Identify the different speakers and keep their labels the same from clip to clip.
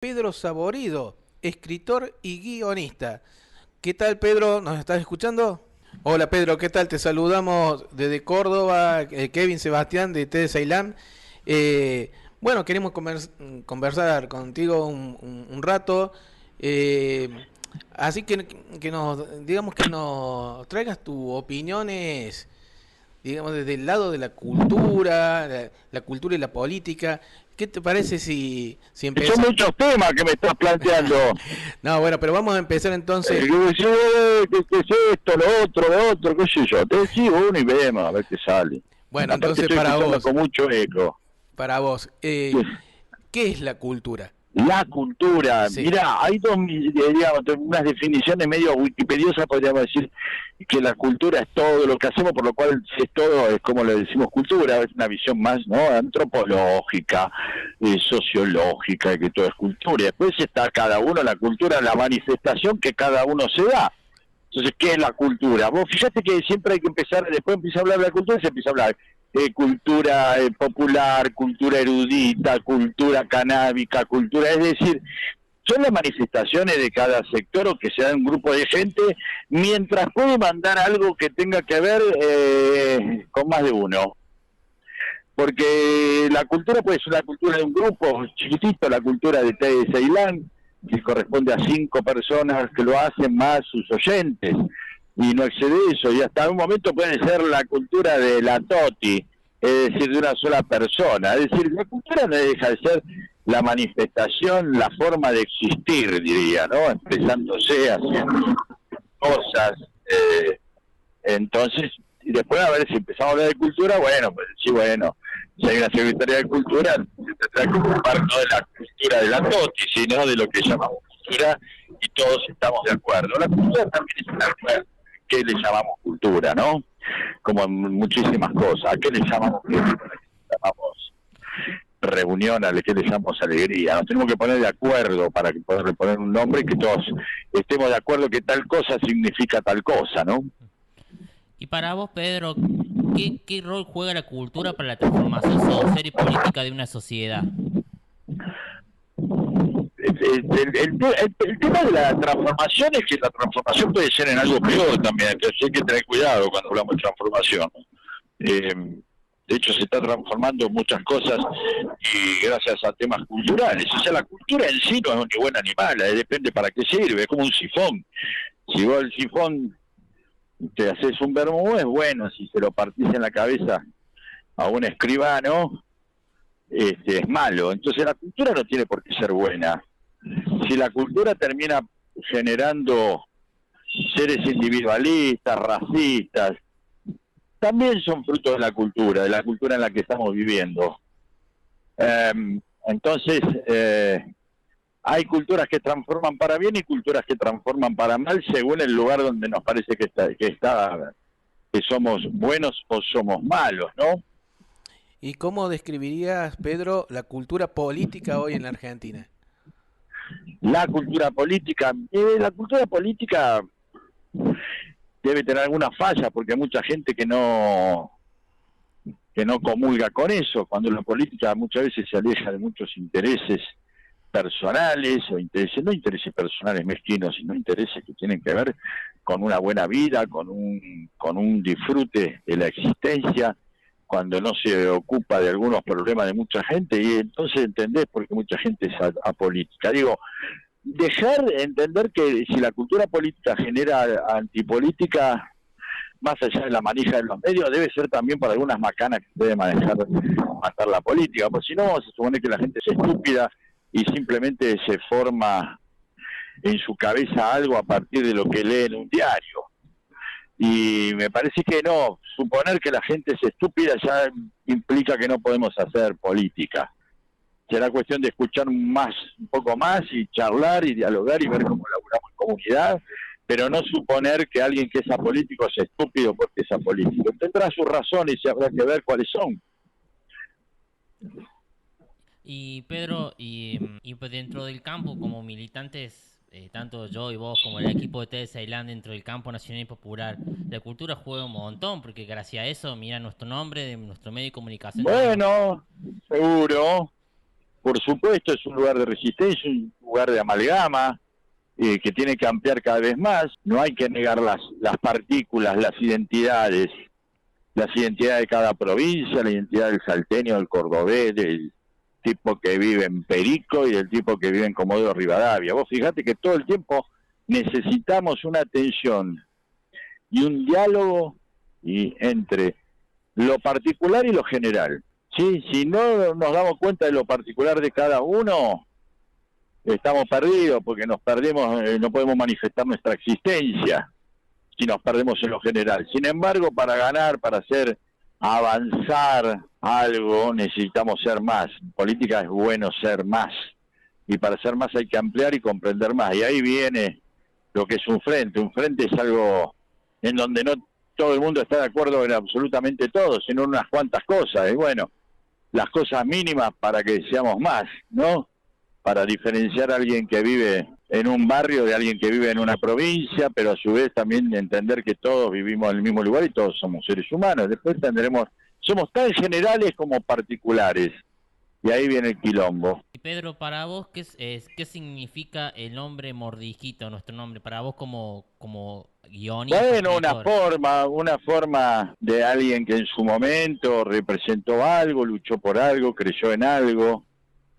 Speaker 1: Pedro Saborido, escritor y guionista. ¿Qué tal, Pedro? ¿Nos estás escuchando? Hola, Pedro, ¿qué tal? Te saludamos desde Córdoba, Kevin Sebastián de TD Ceilán. Bueno, queremos conversar contigo un rato. eh, Así que nos, digamos que nos traigas tus opiniones, digamos, desde el lado de la cultura, la cultura y la política. ¿Qué te parece si
Speaker 2: Son
Speaker 1: empezamos?
Speaker 2: muchos temas que me estás planteando.
Speaker 1: No, bueno, pero vamos a empezar entonces.
Speaker 2: ¿Qué es esto, lo otro, qué sé yo? Te decís uno y vemos a ver qué sale.
Speaker 1: Bueno,
Speaker 2: Aparte
Speaker 1: entonces
Speaker 2: estoy
Speaker 1: para
Speaker 2: escuchando
Speaker 1: vos,
Speaker 2: con mucho eco.
Speaker 1: ¿qué es la cultura?
Speaker 2: La cultura,
Speaker 1: Sí.
Speaker 2: mira, hay digamos, unas definiciones medio wikipediosas, podríamos decir que la cultura es todo lo que hacemos, por lo cual si es todo, es como le decimos cultura, es una visión más no antropológica, sociológica, que todo es cultura. Y después está cada uno, la cultura, la manifestación que cada uno se da. Entonces, ¿qué es la cultura? Vos fíjate que siempre hay que empezar, después empieza a hablar de la cultura y se empieza a hablar cultura popular, cultura erudita, cultura canábica, cultura, es decir, son las manifestaciones de cada sector o que se da un grupo de gente, mientras puede mandar algo que tenga que ver con más de uno. Porque la cultura puede ser la cultura de un grupo chiquitito, la cultura de Ceilán, que corresponde a 5 personas que lo hacen más sus oyentes, y no excede eso, y hasta un momento puede ser la cultura de la Toti, es decir, de una sola persona. Es decir, la cultura no deja de ser la manifestación, la forma de existir, diría, ¿no? Expresándose, haciendo cosas. Entonces, y después a ver si empezamos a hablar de cultura, bueno, pues sí, bueno, si hay una Secretaría de Cultura, se tendrá que ocupar no de la cultura de la TOTI, sino de lo que llamamos cultura, y todos estamos de acuerdo. La cultura también es una cosa que le llamamos cultura, ¿no? Como en muchísimas cosas. ¿A qué le llamamos cultura? ¿A qué le llamamos reunión? ¿A qué le llamamos alegría? Nos tenemos que poner de acuerdo para poder poner un nombre y que todos estemos de acuerdo que tal cosa significa tal cosa, ¿no?
Speaker 3: Y para vos, Pedro, ¿qué rol juega la cultura para la transformación social y política de una sociedad?
Speaker 2: El tema de la transformación es que la transformación puede ser en algo peor también, entonces hay que tener cuidado cuando hablamos de transformación. De hecho, se está transformando muchas cosas y gracias a temas culturales. O sea, la cultura en sí no es ni buena ni mala, depende para qué sirve, es como un sifón. Si vos el sifón te haces un vermú, es bueno, si se lo partís en la cabeza a un escribano, es malo. Entonces la cultura no tiene por qué ser buena. Si la cultura termina generando seres individualistas, racistas, también son fruto de la cultura en la que estamos viviendo. Eh, entonces, hay culturas que transforman para bien y culturas que transforman para mal según el lugar donde nos parece que somos buenos o somos malos, ¿no?
Speaker 1: ¿Y cómo describirías, Pedro, la cultura política hoy en la Argentina?
Speaker 2: La cultura política debe tener alguna falla porque hay mucha gente que no comulga con eso, cuando la política muchas veces se aleja de muchos intereses personales, o intereses, no intereses personales mezquinos, sino intereses que tienen que ver con una buena vida, con un disfrute de la existencia, cuando no se ocupa de algunos problemas de mucha gente, y entonces entendés por qué mucha gente es apolítica. Digo, dejar entender que si la cultura política genera antipolítica, más allá de la manija de los medios, debe ser también para algunas macanas que debe manejar la política, porque si no, se supone que la gente es estúpida y simplemente se forma en su cabeza algo a partir de lo que lee en un diario. Y me parece que no, suponer que la gente es estúpida ya implica que no podemos hacer política. Será cuestión de escuchar un poco más y charlar y dialogar y ver cómo laburamos en comunidad, pero no suponer que alguien que es apolítico es estúpido porque es apolítico. Tendrá sus razones y habrá que ver cuáles son.
Speaker 3: Y Pedro, y pues dentro del campo, como militantes, tanto yo y vos como el equipo de TD Ceilán dentro del campo nacional y popular, la cultura juega un montón, porque gracias a eso, mira nuestro nombre, de nuestro medio de comunicación tenemos.
Speaker 2: Bueno, seguro. por supuesto es un lugar de resistencia, un lugar de amalgama, que tiene que ampliar cada vez más. No hay que negar las partículas, las identidades de cada provincia, la identidad del salteño, del cordobés, del tipo que vive en Perico y del tipo que vive en Comodoro Rivadavia. Vos fijate que todo el tiempo necesitamos una atención y un diálogo entre lo particular y lo general. ¿Sí? Si no nos damos cuenta de lo particular de cada uno, estamos perdidos, porque nos perdemos, no podemos manifestar nuestra existencia si nos perdemos en lo general. Sin embargo, para ganar, para hacer avanzar algo, necesitamos ser más. En política es bueno ser más, y para ser más hay que ampliar y comprender más, y ahí viene lo que es un frente. Un frente es algo en donde no todo el mundo está de acuerdo en absolutamente todo, sino en unas cuantas cosas, y bueno, las cosas mínimas para que seamos más, ¿no? Para diferenciar a alguien que vive en un barrio de alguien que vive en una provincia, pero a su vez también entender que todos vivimos en el mismo lugar y todos somos seres humanos. Después tendremos, somos tan generales como particulares, y ahí viene el quilombo.
Speaker 3: Y Pedro, para vos, ¿qué significa el nombre Mordisquito, nuestro nombre? Para vos como guionista.
Speaker 2: Bueno,
Speaker 3: escritor.
Speaker 2: una forma de alguien que en su momento representó algo, luchó por algo, creyó en algo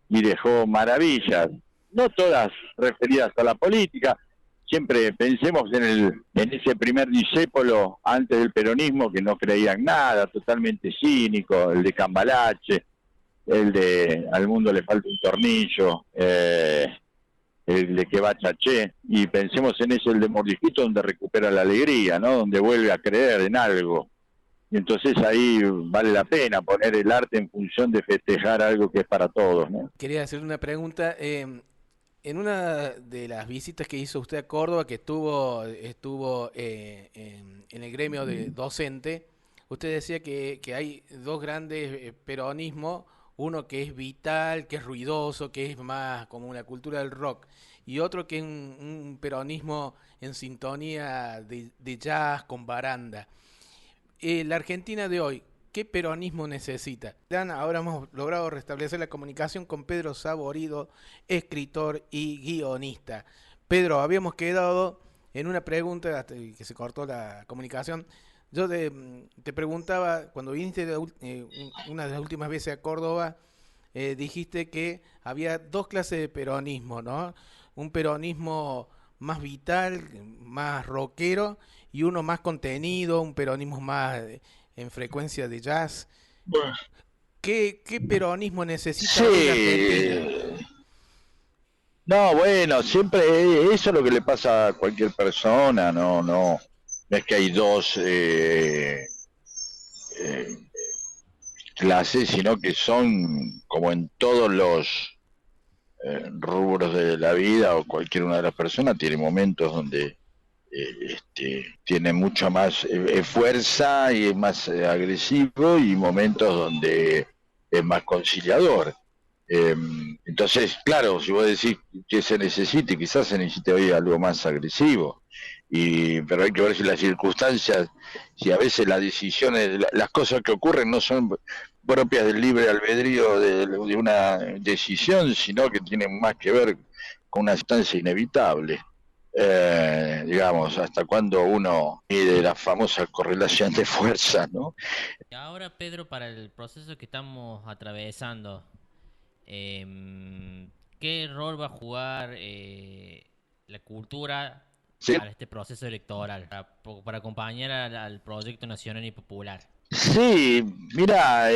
Speaker 2: y dejó maravillas, no todas referidas a la política. Siempre pensemos en ese primer discípulo antes del peronismo que no creía en nada, totalmente cínico, el de Cambalache, el de al mundo le falta un tornillo, el de que va Chaché, y pensemos en ese, el de Mordisquito, donde recupera la alegría, ¿no? Donde vuelve a creer en algo. Y entonces ahí vale la pena poner el arte en función de festejar algo que es para todos, ¿no?
Speaker 1: Quería hacer una pregunta. En una de las visitas que hizo usted a Córdoba, que estuvo en el gremio de docente, usted decía que hay dos grandes peronismos, uno que es vital, que es ruidoso, que es más como una cultura del rock, y otro que es un peronismo en sintonía de jazz con baranda. La Argentina de hoy, ¿qué peronismo necesita? Ahora hemos logrado restablecer la comunicación con Pedro Saborido, escritor y guionista. Pedro, habíamos quedado en una pregunta hasta que se cortó la comunicación. Yo te preguntaba, cuando viniste una de las últimas veces a Córdoba, dijiste que había dos clases de peronismo, ¿no? Un peronismo más vital, más rockero, y uno más contenido, un peronismo más en frecuencia de jazz.
Speaker 2: Bueno.
Speaker 1: ¿Qué peronismo necesita hoy la Argentina?
Speaker 2: No, bueno, siempre eso es lo que le pasa a cualquier persona, no es que hay dos clases, sino que son como en todos los rubros de la vida, o cualquier una de las personas tiene momentos donde tiene mucha más fuerza y es más agresivo, y momentos donde es más conciliador. Entonces, claro, si vos decís que se necesite, quizás se necesite hoy algo más agresivo, pero hay que ver si las circunstancias, si a veces las decisiones, las cosas que ocurren no son propias del libre albedrío de una decisión, sino que tienen más que ver con una instancia inevitable. Digamos, hasta cuando uno mide la famosa correlación de fuerzas, ¿no?
Speaker 3: Y ahora, Pedro, para el proceso que estamos atravesando, ¿qué rol va a jugar la cultura para este proceso electoral, para acompañar al proyecto nacional y popular?
Speaker 2: Sí, mira,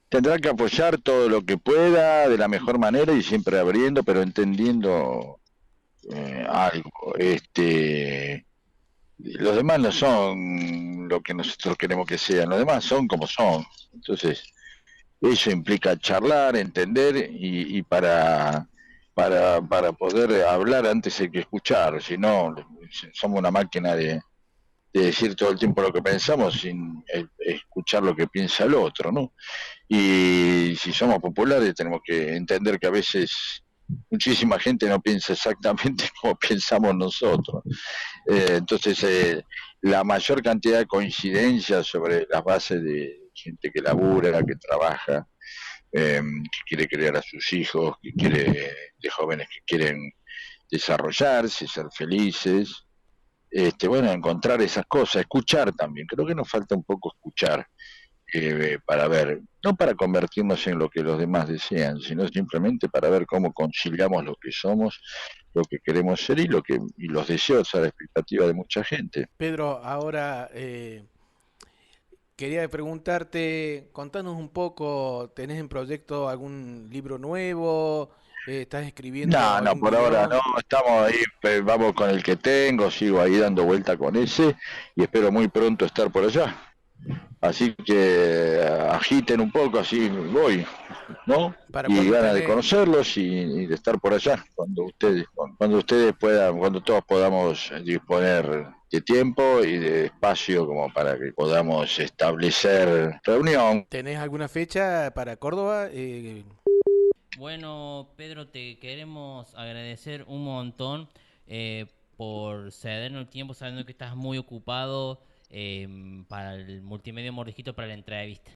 Speaker 2: tendrá que apoyar todo lo que pueda de la mejor manera y siempre abriendo, pero entendiendo algo. Los demás no son lo que nosotros queremos que sean, los demás son como son. Entonces, eso implica charlar, entender, y para poder hablar antes hay que escuchar. Si no, somos una máquina de decir todo el tiempo lo que pensamos sin escuchar lo que piensa el otro, ¿no? Y si somos populares tenemos que entender que a veces muchísima gente no piensa exactamente como pensamos nosotros. Entonces, la mayor cantidad de coincidencias sobre las bases de gente que labura, que trabaja, que quiere criar a sus hijos, que quiere, de jóvenes que quieren desarrollarse, ser felices, bueno, encontrar esas cosas, escuchar también, creo que nos falta un poco escuchar, para ver, no para convertirnos en lo que los demás desean, sino simplemente para ver cómo conciliamos lo que somos, lo que queremos ser y los deseos a la expectativa de mucha gente.
Speaker 1: Pedro, ahora quería preguntarte, contanos un poco, ¿tenés en proyecto algún libro nuevo? ¿Estás escribiendo
Speaker 2: No, no,
Speaker 1: algún
Speaker 2: por ahora no,
Speaker 1: guión?
Speaker 2: estamos ahí, vamos con el que tengo, sigo ahí dando vuelta con ese y espero muy pronto estar por allá. Así que agiten un poco, así voy, ¿no?
Speaker 1: ¿Para
Speaker 2: Y
Speaker 1: cuándo
Speaker 2: ganas de
Speaker 1: tenés?
Speaker 2: conocerlos y de estar por allá cuando ustedes puedan, cuando todos podamos disponer de tiempo y de espacio como para que podamos establecer reunión.
Speaker 1: ¿Tenés alguna fecha para Córdoba?
Speaker 3: Bueno, Pedro, te queremos agradecer un montón por cedernos el tiempo, sabiendo que estás muy ocupado para el multimedia Mordijito para la entrevista.